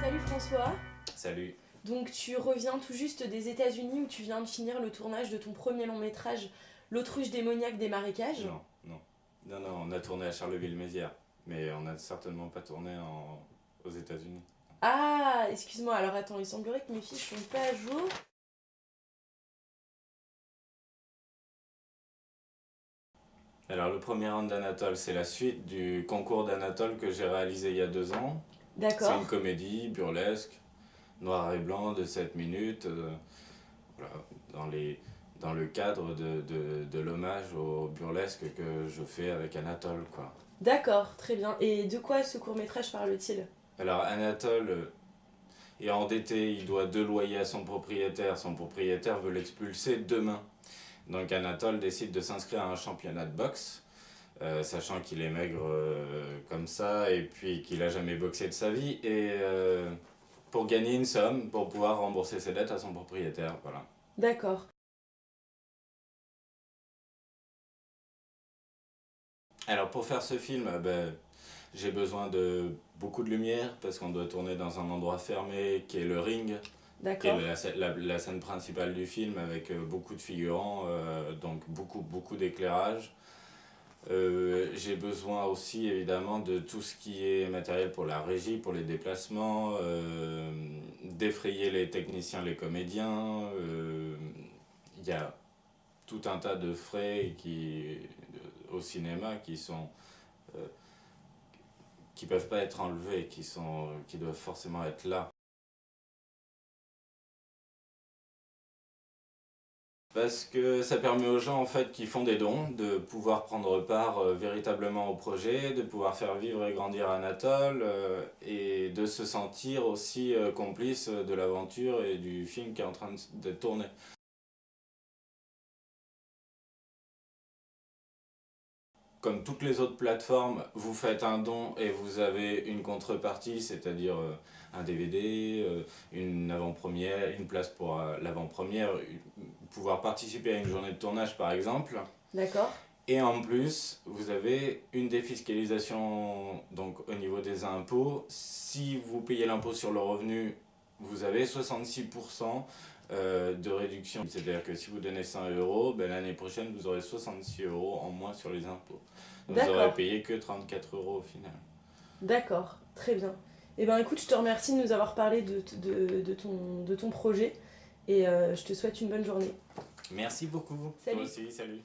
Salut François, Salut. donc tu reviens tout juste des États-Unis où tu viens de finir le tournage de ton premier long métrage, L'autruche démoniaque des marécages. Non, non. Non, non, on a tourné à Charleville-Mézières, mais on n'a certainement pas tourné aux États-Unis. Ah, excuse-moi, alors attends, il semblerait que mes fiches sont pas à jour. Alors, le premier round d'Anatole, c'est la suite du concours d'Anatole que j'ai réalisé il y a 2 ans. C'est D'accord, une comédie burlesque, noir et blanc de 7 minutes, voilà, dans le cadre de l'hommage au burlesque que je fais avec Anatole, quoi. d'accord, très bien. Et de quoi ce court-métrage parle-t-il? Alors, Anatole est endetté, il doit 2 loyers à son propriétaire. Son propriétaire veut l'expulser demain. Donc Anatole décide de s'inscrire à un championnat de boxe, sachant qu'il est maigre comme ça et puis qu'il a jamais boxé de sa vie, et pour gagner une somme pour pouvoir rembourser ses dettes à son propriétaire. Voilà. D'accord, Alors pour faire ce film, j'ai besoin de beaucoup de lumière parce qu'on doit tourner dans un endroit fermé qui est le ring, qui d'accord, est la scène principale du film avec beaucoup de figurants, donc beaucoup d'éclairage. J'ai besoin aussi évidemment de tout ce qui est matériel pour la régie, pour les déplacements, d'effrayer les techniciens, les comédiens. Il y a tout un tas de frais au cinéma euh, qui peuvent pas être enlevés, qui doivent forcément être là. Parce que ça permet aux gens en fait qui font des dons de pouvoir prendre part véritablement au projet, de pouvoir faire vivre et grandir Anatole, et de se sentir aussi complice de l'aventure et du film qui est en train d'être tourné. Comme toutes les autres plateformes, vous faites un don et vous avez une contrepartie, c'est-à-dire un DVD, une avant-première, une place pour l'avant-première, pouvoir participer à une journée de tournage par exemple. d'accord, Et en plus, vous avez une défiscalisation donc au niveau des impôts. Si vous payez l'impôt sur le revenu, vous avez 66% de réduction. C'est-à-dire que si vous donnez 100 euros, ben, l'année prochaine, vous aurez 66 euros en moins sur les impôts. Donc vous n'aurez d'accord, payé que 34 euros au final. d'accord, très bien. Eh ben écoute, je te remercie de nous avoir parlé de ton projet et je te souhaite une bonne journée. Merci beaucoup. Toi Salut! aussi, salut.